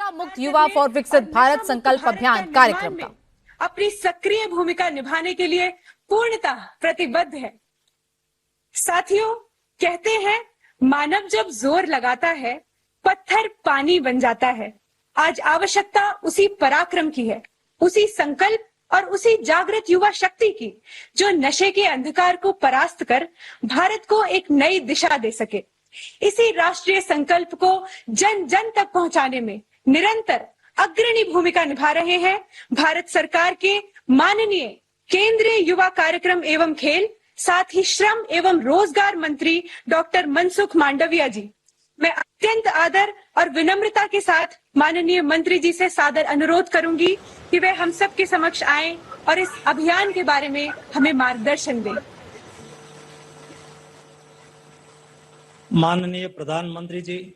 नशा मुक्त युवा फॉर विकसित भारत संकल्प अभियान कार्यक्रम का अपनी सक्रिय भूमिका निभाने के लिए पूर्णतः प्रतिबद्ध है। साथियों, कहते हैं मानव जब जोर लगाता है पत्थर पानी बन जाता है। आज आवश्यकता उसी पराक्रम की है, उसी संकल्प और उसी जागृत युवा शक्ति की जो नशे के अंधकार को परास्त कर भारत को एक नई दिशा दे सके। इसी राष्ट्रीय संकल्प को जन जन तक पहुंचाने में निरंतर अग्रणी भूमिका निभा रहे हैं भारत सरकार के माननीय केंद्रीय युवा कार्यक्रम एवं खेल, साथ ही श्रम एवं रोजगार मंत्री डॉक्टर मनसुख मांडविया जी। मैं अत्यंत आदर और विनम्रता के साथ माननीय मंत्री जी से सादर अनुरोध करूंगी कि वे हम सब के समक्ष आएं और इस अभियान के बारे में हमें मार्गदर्शन दें। माननीय प्रधानमंत्री जी,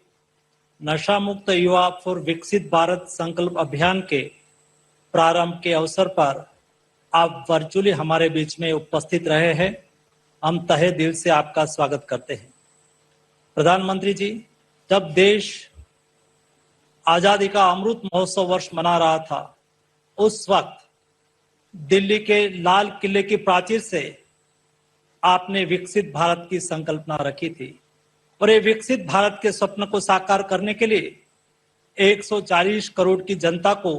नशा मुक्त युवा फॉर विकसित भारत संकल्प अभियान के प्रारंभ के अवसर पर आप वर्चुअली हमारे बीच में उपस्थित रहे हैं। हम तहे दिल से आपका स्वागत करते हैं। प्रधानमंत्री जी, जब देश आजादी का अमृत महोत्सव वर्ष मना रहा था, उस वक्त दिल्ली के लाल किले की प्राचीर से आपने विकसित भारत की संकल्पना रखी थी और ये विकसित भारत के स्वप्न को साकार करने के लिए 140 करोड़ की जनता को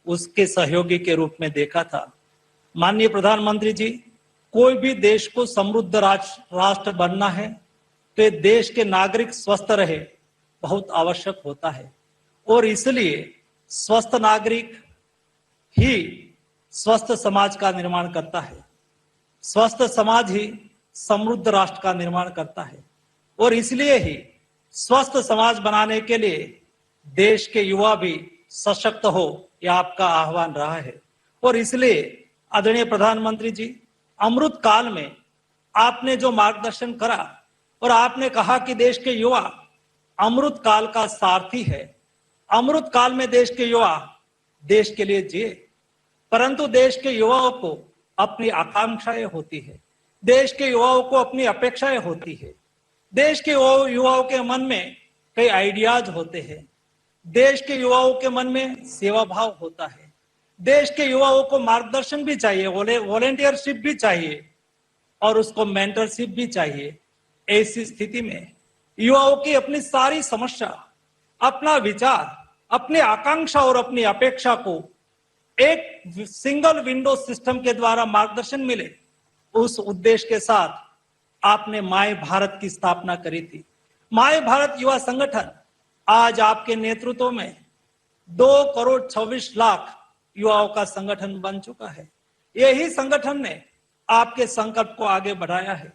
उसके सहयोगी के रूप में देखा था। माननीय प्रधानमंत्री जी, कोई भी देश को समृद्ध राष्ट्र बनना है तो देश के नागरिक स्वस्थ रहे बहुत आवश्यक होता है और इसलिए स्वस्थ नागरिक ही स्वस्थ समाज का निर्माण करता है। स्वस्थ समाज ही समृद्ध राष्ट्र का निर्माण करता है और इसलिए ही स्वस्थ समाज बनाने के लिए देश के युवा भी सशक्त हो, यह आपका आह्वान रहा है। और इसलिए आदरणीय प्रधानमंत्री जी, अमृत काल में आपने जो मार्गदर्शन करा और आपने कहा कि देश के युवा अमृत काल का सारथी है। अमृत काल में देश के युवा देश के लिए जिए, परंतु देश के युवाओं को अपनी आकांक्षाएं होती है, देश के युवाओं को अपनी अपेक्षाएं होती है, देश के युवाओं के मन में कई आइडियाज होते हैं, देश के युवाओं के मन में सेवा भाव होता है, देश के युवाओं को मार्गदर्शन भी चाहिए, वॉलेंटियरशिप भी चाहिए और उसको मेंटरशिप भी चाहिए। ऐसी स्थिति में युवाओं की अपनी सारी समस्या, अपना विचार, अपनी आकांक्षा और अपनी अपेक्षा को एक सिंगल विंडो सिस्टम के द्वारा मार्गदर्शन मिले, उस उद्देश्य के साथ आपने माय भारत की स्थापना करी थी। माय भारत युवा संगठन आज आपके नेतृत्व में 2,26,00,000 युवाओं का संगठन बन चुका है। यही संगठन ने आपके संकल्प को आगे बढ़ाया है।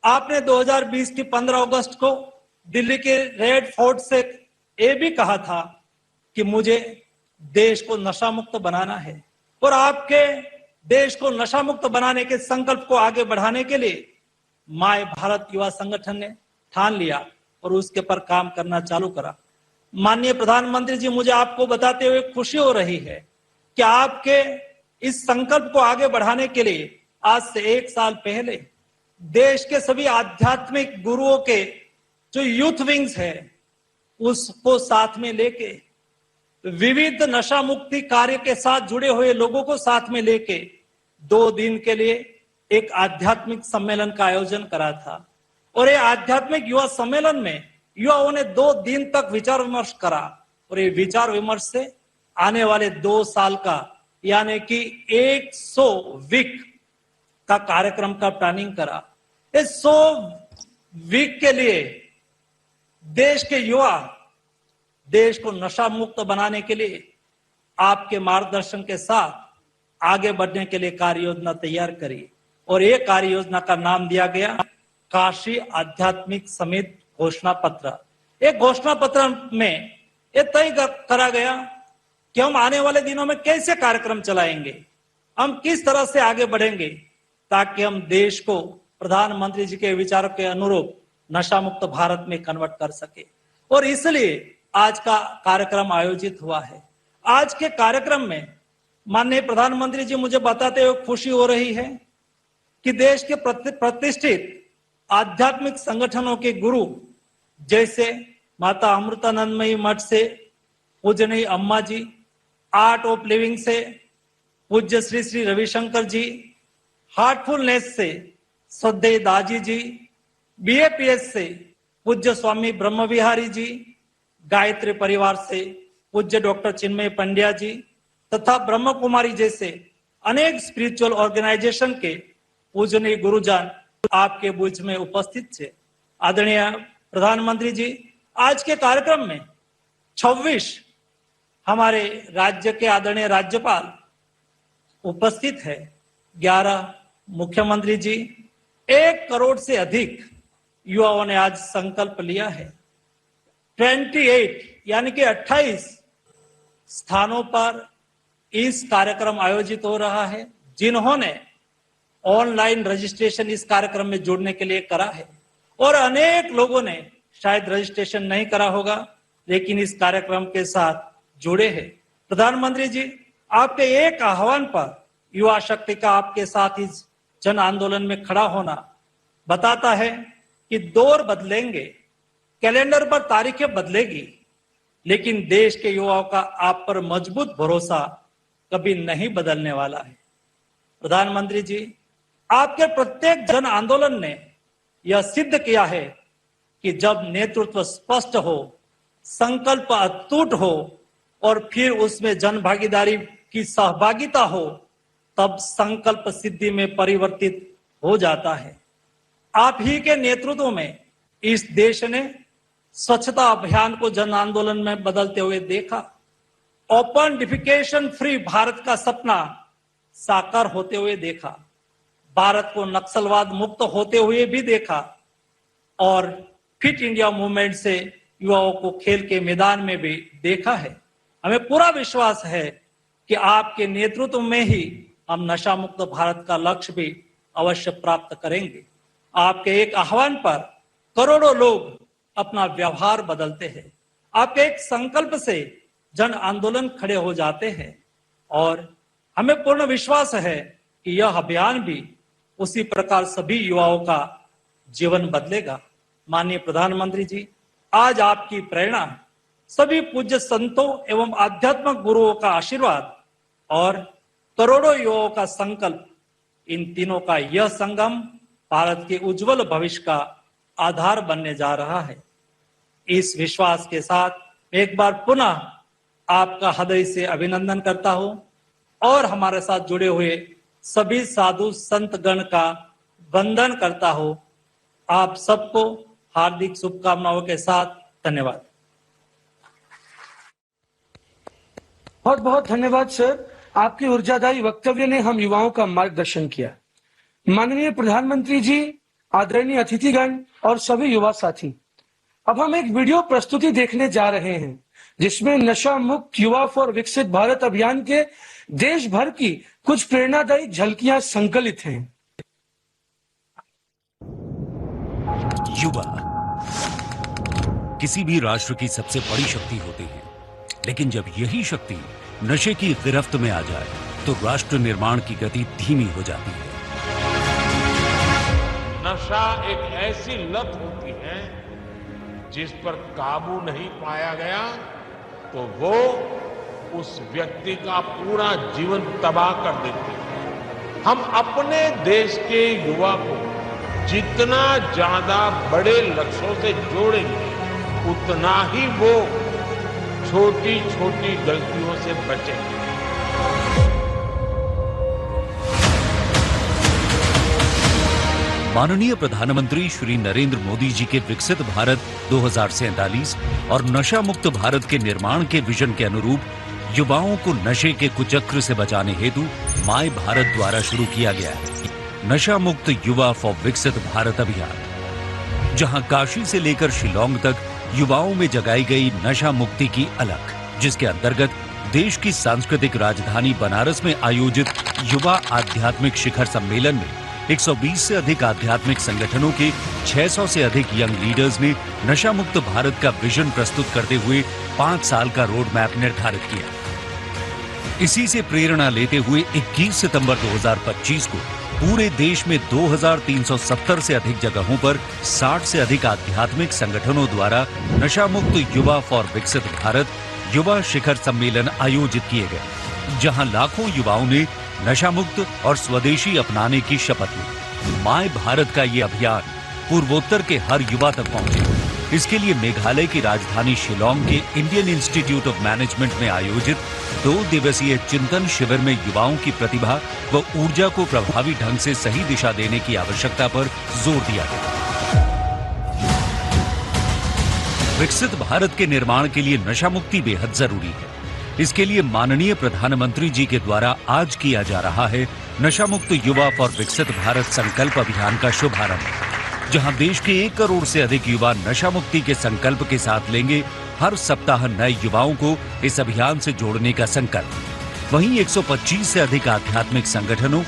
आपने 2020 की 15 अगस्त को दिल्ली के रेड फोर्ट से ये भी कहा था कि मुझे देश को नशा मुक्त बनाना है और आपके देश को नशा मुक्त बनाने के संकल्प को आगे बढ़ाने के लिए माय भारत युवा संगठन ने ठान लिया और उसके पर काम करना चालू करा। माननीय प्रधानमंत्री जी, मुझे आपको बताते हुए खुशी हो रही है कि आपके इस संकल्प को आगे बढ़ाने के लिए आज से 1 साल पहले देश के सभी आध्यात्मिक गुरुओं के जो यूथ विंग्स है उसको साथ में लेके, विविध नशा मुक्ति कार्य के साथ जुड़े हुए लोगों को साथ में लेके 2 दिन के लिए एक आध्यात्मिक सम्मेलन का आयोजन करा था और ये आध्यात्मिक युवा सम्मेलन में युवाओं ने 2 दिन तक विचार विमर्श करा और ये विचार विमर्श से आने वाले 2 साल का यानी कि 100 वीक का कार्यक्रम का प्लानिंग करा। इस 100 वीक के लिए देश के युवा देश को नशा मुक्त बनाने के लिए आपके मार्गदर्शन के साथ आगे बढ़ने के लिए कार्य योजना तैयार करी और ये कार्य योजना का नाम दिया गया काशी आध्यात्मिक समिति घोषणा पत्र। एक घोषणा पत्र में यह तय करा गया कि हम आने वाले दिनों में कैसे कार्यक्रम चलाएंगे, हम किस तरह से आगे बढ़ेंगे ताकि हम देश को प्रधानमंत्री जी के विचारों के अनुरूप नशा मुक्त भारत में कन्वर्ट कर सके और इसलिए आज का कार्यक्रम आयोजित हुआ है। आज के कार्यक्रम में माननीय प्रधानमंत्री जी, मुझे बताते हुए खुशी हो रही है कि देश के प्रतिष्ठित आध्यात्मिक संगठनों के गुरु जैसे माता अमृतानंदमयी मठ से पूजनीय अम्मा जी, आर्ट ऑफ लिविंग से पूज्य श्री श्री रविशंकर जी, हार्टफुलनेस से श्रद्धेय दाजी जी, बीएपीएस से पूज्य स्वामी ब्रह्म विहारी जी, गायत्री परिवार से पूज्य डॉक्टर चिन्मय पंड्या जी तथा ब्रह्म कुमारी जैसे अनेक स्पिरिचुअल ऑर्गेनाइजेशन के पूजनीय गुरुजन आपके बीच में उपस्थित थे। आदरणीय प्रधानमंत्री जी, आज के कार्यक्रम में 26 हमारे राज्य के आदरणीय राज्यपाल उपस्थित है, 11 मुख्यमंत्री जी, 1 करोड़ से अधिक युवाओं ने आज संकल्प लिया है। 28 यानी कि 28 स्थानों पर इस कार्यक्रम आयोजित हो रहा है, जिन्होंने ऑनलाइन रजिस्ट्रेशन इस कार्यक्रम में जुड़ने के लिए करा है और अनेक लोगों ने शायद रजिस्ट्रेशन नहीं करा होगा लेकिन इस कार्यक्रम के साथ जुड़े हैं। प्रधानमंत्री जी, आपके एक आह्वान पर युवा शक्ति का आपके साथ इस जन आंदोलन में खड़ा होना बताता है कि दौर बदलेंगे, कैलेंडर पर तारीखें बदलेगी, लेकिन देश के युवाओं का आप पर मजबूत भरोसा कभी नहीं बदलने वाला है। प्रधानमंत्री जी, आपके प्रत्येक जन आंदोलन ने यह सिद्ध किया है कि जब नेतृत्व स्पष्ट हो, संकल्प अटूट हो और फिर उसमें जन भागीदारी की सहभागिता हो, तब संकल्प सिद्धि में परिवर्तित हो जाता है। आप ही के नेतृत्व में इस देश ने स्वच्छता अभियान को जन आंदोलन में बदलते हुए देखा, ओपन डिफिकेशन फ्री भारत का सपना साकार होते हुए देखा, भारत को नक्सलवाद मुक्त होते हुए भी देखा और फिट इंडिया मूवमेंट से युवाओं को खेल के मैदान में भी देखा है। हमें पूरा विश्वास है कि आपके नेतृत्व में ही हम नशा मुक्त भारत का लक्ष्य भी अवश्य प्राप्त करेंगे। आपके एक आह्वान पर करोड़ों लोग अपना व्यवहार बदलते हैं, आपके एक संकल्प से जन आंदोलन खड़े हो जाते हैं और हमें पूर्ण विश्वास है कि यह अभियान भी उसी प्रकार सभी युवाओं का जीवन बदलेगा। माननीय प्रधानमंत्री जी, आज आपकी प्रेरणा, सभी पूज्य संतों एवं आध्यात्मिक गुरुओं का आशीर्वाद और करोड़ों युवाओं का संकल्प, इन तीनों का यह संगम भारत के उज्जवल भविष्य का आधार बनने जा रहा है। इस विश्वास के साथ एक बार पुनः आपका हृदय से अभिनंदन करता हूं और हमारे साथ जुड़े हुए सभी साधु संत गण का वंदन करता हूं। आप सबको हार्दिक शुभकामनाओं के साथ धन्यवाद। बहुत बहुत धन्यवाद सर, आपके ऊर्जादायी वक्तव्य ने हम युवाओं का मार्गदर्शन किया। माननीय प्रधानमंत्री जी, आदरणीय अतिथिगण और सभी युवा साथी, अब हम एक वीडियो प्रस्तुति देखने जा रहे हैं जिसमें नशा मुक्त युवा फॉर विकसित भारत अभियान के देश भर की कुछ प्रेरणादायी झलकियां संकलित हैं। युवा किसी भी राष्ट्र की सबसे बड़ी शक्ति होती है, लेकिन जब यही शक्ति नशे की गिरफ्त में आ जाए तो राष्ट्र निर्माण की गति धीमी हो जाती है। नशा एक ऐसी लत होती है जिस पर काबू नहीं पाया गया तो वो उस व्यक्ति का पूरा जीवन तबाह कर देती है। हम अपने देश के युवा को जितना ज्यादा बड़े लक्ष्यों से जोड़ेंगे, उतना ही वो छोटी छोटी गलतियों से बचेंगे। माननीय प्रधानमंत्री श्री नरेंद्र मोदी जी के विकसित भारत 2047 और नशा मुक्त भारत के निर्माण के विजन के अनुरूप युवाओं को नशे के कुचक्र से बचाने हेतु माय भारत द्वारा शुरू किया गया है नशा मुक्त युवा फॉर विकसित भारत अभियान, जहां काशी से लेकर शिलांग तक युवाओं में जगाई गई नशा मुक्ति की अलख, जिसके अंतर्गत देश की सांस्कृतिक राजधानी बनारस में आयोजित युवा आध्यात्मिक शिखर सम्मेलन में 120 से अधिक आध्यात्मिक संगठनों के 600 से अधिक यंग लीडर्स ने नशा मुक्त भारत का विजन प्रस्तुत करते हुए 5 साल का रोड मैप निर्धारित किया। इसी से प्रेरणा लेते हुए 21 सितंबर 2025 को पूरे देश में 2370 से अधिक जगहों पर 60 से अधिक आध्यात्मिक संगठनों द्वारा नशा मुक्त युवा फॉर विकसित भारत युवा शिखर सम्मेलन आयोजित किए गए, जहां लाखों युवाओं ने नशा मुक्त और स्वदेशी अपनाने की शपथ ली। माय भारत का ये अभियान पूर्वोत्तर के हर युवा तक पहुंचे। इसके लिए मेघालय की राजधानी शिलोंग के इंडियन इंस्टीट्यूट ऑफ मैनेजमेंट में आयोजित 2 दिवसीय चिंतन शिविर में युवाओं की प्रतिभा व ऊर्जा को प्रभावी ढंग से सही दिशा देने की आवश्यकता पर जोर दिया गया। विकसित भारत के निर्माण के लिए नशा मुक्ति बेहद जरूरी है। इसके लिए माननीय प्रधानमंत्री जी के द्वारा आज किया जा रहा है नशा मुक्त युवा फॉर विकसित भारत संकल्प अभियान का शुभारंभ, जहां देश के 1 करोड़ से अधिक युवा नशा मुक्ति के संकल्प के साथ लेंगे हर सप्ताह नए युवाओं को इस अभियान से जोड़ने का संकल्प। वहीं 125 से अधिक आध्यात्मिक संगठनों,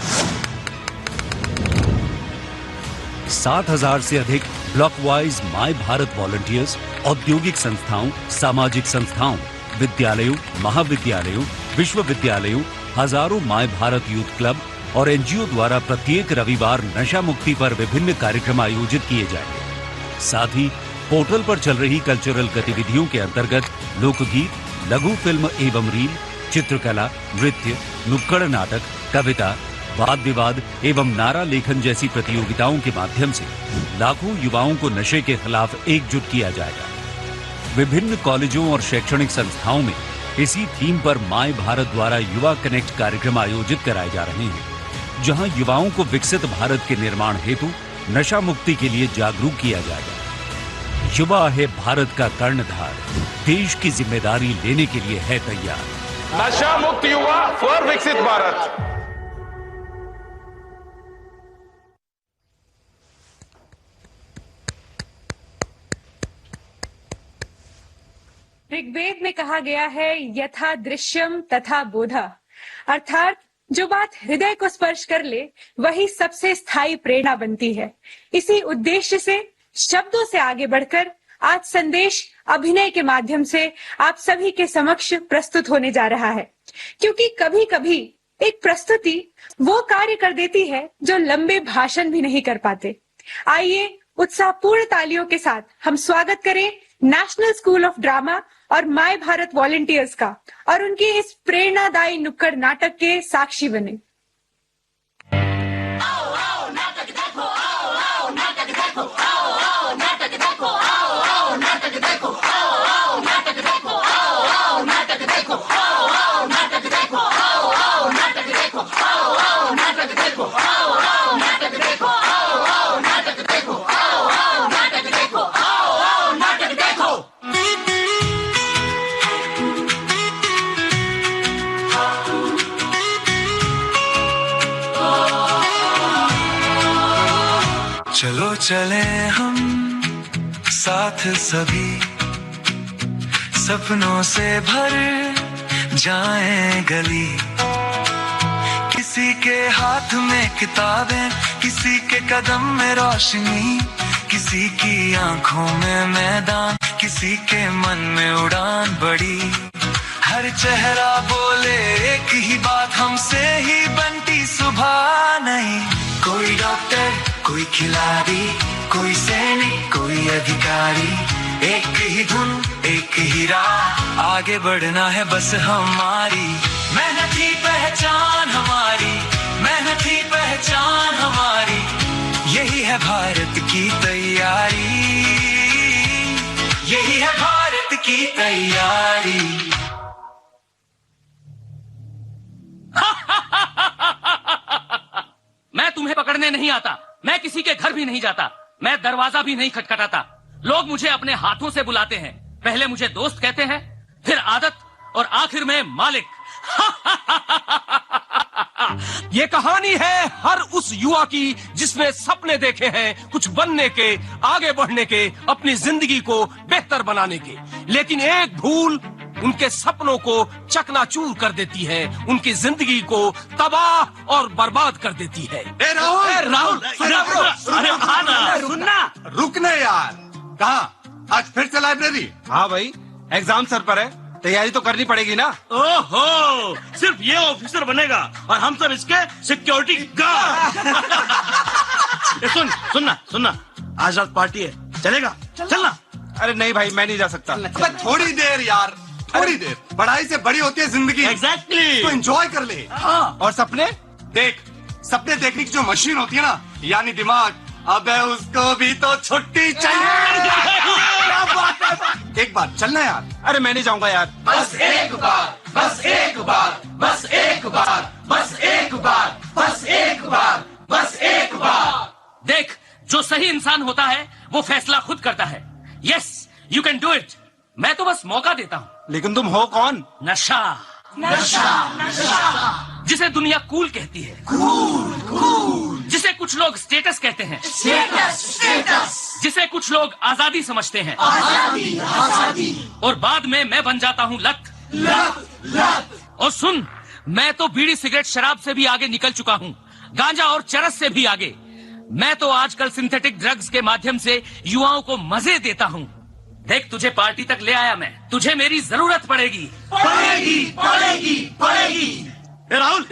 7,000 से अधिक block wise my Bharat volunteers, औद्योगिक संस्थाओं, सामाजिक संस्थाओं, विद्यालयों, महाविद्यालयों, विश्वविद्यालयों, हजारों माय भारत यूथ क्लब और एनजीओ द्वारा प्रत्येक रविवार नशा मुक्ति पर विभिन्न कार्यक्रम आयोजित किए जाएंगे। साथ ही पोर्टल पर चल रही कल्चरल गतिविधियों के अंतर्गत लोकगीत, लघु फिल्म एवं रील, चित्रकला, नृत्य, नुक्कड़ नाटक, कविता, वाद विवाद एवं नारा लेखन जैसी प्रतियोगिताओं के माध्यम से लाखों युवाओं को नशे के खिलाफ एकजुट किया जाएगा। विभिन्न कॉलेजों और शैक्षणिक संस्थाओं में इसी थीम पर माय भारत द्वारा युवा कनेक्ट कार्यक्रम आयोजित कराए जा रहे हैं, जहां युवाओं को विकसित भारत के निर्माण हेतु नशा मुक्ति के लिए जागरूक किया जाएगा। युवा है भारत का कर्णधार, देश की जिम्मेदारी लेने के लिए है तैयार। नशा मुक्त युवा फॉर विकसित भारत। ऋग्वेद में कहा गया है यथा दृश्यम तथा बोधा, अर्थात जो बात हृदय को स्पर्श कर ले वही सबसे स्थायी प्रेरणा बनती है। इसी उद्देश्य से शब्दों से आगे बढ़कर आज संदेश अभिनय के माध्यम से आप सभी के समक्ष प्रस्तुत होने जा रहा है, क्योंकि कभी कभी एक प्रस्तुति वो कार्य कर देती है जो लंबे भाषण भी नहीं कर पाते। आइए उत्साहपूर्ण तालियों के साथ हम स्वागत करें नेशनल स्कूल ऑफ ड्रामा और माय भारत वॉलंटियर्स का, और उनके इस प्रेरणादायी नुक्कड़ नाटक के साक्षी बने। चलो चले हम साथ सभी, सपनों से भर जाएं गली। किसी के हाथ में किताबें, किसी के कदम में रोशनी, किसी की आंखों में मैदान, किसी के मन में उड़ान बड़ी। हर चेहरा बोले एक ही बात, हमसे ही बनती सुबह नहीं। कोई डॉक्टर, कोई खिलाड़ी, कोई सैनिक, कोई अधिकारी, एक ही धुन एक ही राह, आगे बढ़ना है बस हमारी। मेहनत ही पहचान हमारी, मेहनत ही पहचान हमारी, यही है भारत की तैयारी, यही है भारत की तैयारी। मैं तुम्हें पकड़ने नहीं आता, मैं किसी के घर भी नहीं जाता, मैं दरवाजा भी नहीं खटखटाता। लोग मुझे अपने हाथों से बुलाते हैं, पहले मुझे दोस्त कहते हैं, फिर आदत और आखिर में मालिक। ये कहानी है हर उस युवा की जिसने सपने देखे हैं कुछ बनने के, आगे बढ़ने के, अपनी जिंदगी को बेहतर बनाने के, लेकिन एक भूल उनके सपनों को चकनाचूर कर देती है, उनकी जिंदगी को तबाह और बर्बाद कर देती है। राहुल सुनना, रुकने यार। कहाँ? आज फिर से लाइब्रेरी? हाँ भाई, एग्जाम सर पर है, तैयारी तो करनी पड़ेगी ना। ओहो, सिर्फ ये ऑफिसर बनेगा और हम सब इसके सिक्योरिटी गार्ड। सुनना, आज रात पार्टी है, चलेगा? चलना। अरे नहीं भाई, मैं नहीं जा सकता। थोड़ी देर यार, थोड़ी देर, पढ़ाई से बड़ी होती है जिंदगी। एग्जैक्टली। तो एंजॉय कर ले। हाँ। और सपने देख, सपने देखने की जो मशीन होती है ना, यानी दिमाग, अबे उसको भी तो छुट्टी चाहिए। क्या बात है? एक बार चलना यार। अरे मैं नहीं जाऊंगा यार। बस एक बार, बस एक बार, बस एक बार, बस एक बार, बस एक बार, बस एक बार। देख, जो सही इंसान होता है वो फैसला खुद करता है। Yes, you can do it. मैं तो बस मौका देता हूँ। लेकिन तुम हो कौन? नशा। नशा, नशा, जिसे दुनिया कूल कहती है, जिसे कुछ लोग स्टेटस कहते हैं, स्टेटस, स्टेटस, जिसे कुछ लोग आजादी समझते हैं, आजादी, आजादी, और बाद में मैं बन जाता हूँ लत। लत, लत। और सुन, मैं तो बीड़ी सिगरेट शराब से भी आगे निकल चुका हूँ, गांजा और चरस से भी आगे। मैं तो आजकल सिंथेटिक ड्रग्स के माध्यम से युवाओं को मजे देता हूँ। देख, तुझे पार्टी तक ले आया मैं, तुझे मेरी जरूरत पड़ेगी। पड़ेगी, पड़ेगी, पड़ेगी। राहुल,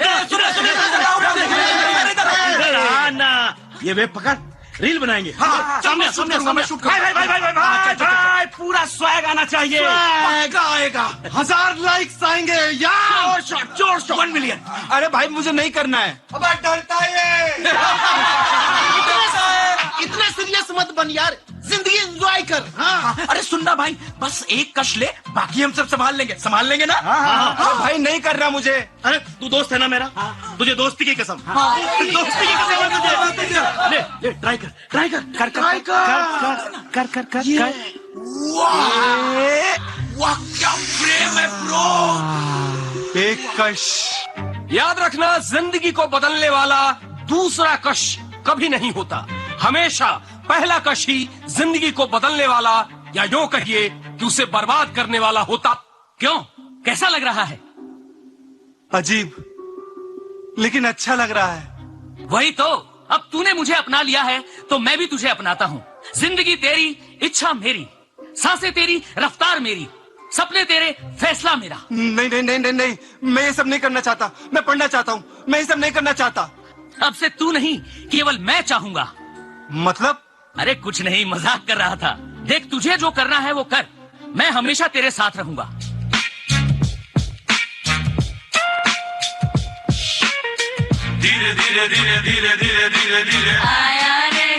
ना, ये वे पकड़, रील बनाएंगे। हाँ, सामने सामने सामने शूट कर। भाई, पूरा स्वैग आना चाहिए। आएगा 1000 लाइक्स आएंगे यार। जोर शॉट 1 मिलियन। अरे भाई, मुझे नहीं करना है। अबे डरता है। इतना सीरियस मत बन यार, जिंदगी एंजॉय कर। हाँ। अरे सुनना भाई, बस एक कश ले, बाकी हम सब संभाल लेंगे ना। अरे भाई, नहीं करना मुझे। अरे तू दोस्त है ना मेरा, तुझे दोस्ती की कसम। दोस्ती की कसम है तुझे। ले, ट्राई कर। वाह, क्या प्रेम है ब्रो। एक कश। याद रखना, जिंदगी को बदलने वाला दूसरा कश कभी नहीं होता। हमेशा पहला कश ही जिंदगी को बदलने वाला, या यूं कहिए कि उसे बर्बाद करने वाला होता। क्यों, कैसा लग रहा है? अजीब, लेकिन अच्छा लग रहा है। वही तो, अब तूने मुझे अपना लिया है तो मैं भी तुझे अपनाता हूँ। जिंदगी तेरी, इच्छा मेरी, सांसें तेरी, रफ्तार मेरी, सपने तेरे, फैसला मेरा। नहीं नहीं नहीं नहीं नहीं, मैं ये सब नहीं करना चाहता। मैं पढ़ना चाहता हूँ, मैं ये सब नहीं करना चाहता। अब से तू नहीं, केवल मैं चाहूंगा। मतलब? अरे कुछ नहीं, मजाक कर रहा था। देख, तुझे जो करना है वो कर, मैं हमेशा तेरे साथ रहूंगा। धीरे धीरे धीरे धीरे धीरे धीरे धीरे आया रे,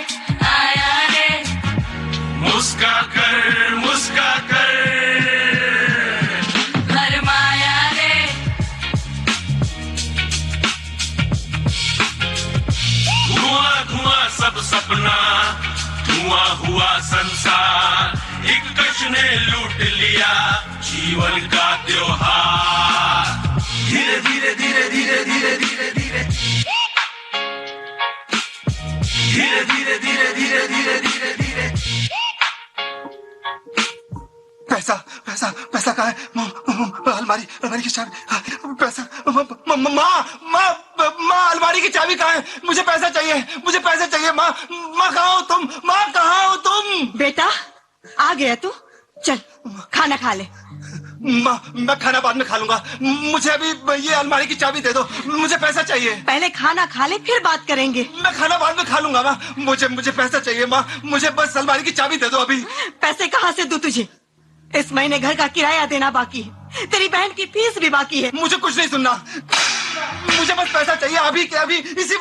मुस्का कर भरमाया रे। धुआं सब सपना, धुआं हुआ संसार। एक कश ने लूट लिया जीवन का त्योहार। धीरे धीरे धीरे धीरे धीरे धीरे धीरे धीरे धीरे धीरे धीरे धीरे धीरे धीरे। पैसा कहाँ है? अलमारी की चाबी। पैसा, माँ अलमारी की चाबी कहाँ है? मुझे पैसा चाहिए। माँ कहाँ हो तुम? बेटा, आ गया तू? चल, खाना खा ले। माँ, मैं खाना बाद में खा लूंगा। मुझे अभी ये अलमारी की चाबी दे दो, मुझे पैसा चाहिए। पहले खाना खा ले, फिर बात करेंगे। मैं खाना बाद में खा लूंगा माँ, मुझे पैसा चाहिए माँ, मुझे बस अलमारी की चाबी दे दो अभी। पैसे कहाँ से दूं तुझे? इस महीने घर का किराया देना बाकी है, तेरी बहन की फीस भी बाकी है। मुझे कुछ नहीं सुनना, मुझे बस पैसा चाहिए अभी के अभी, इसी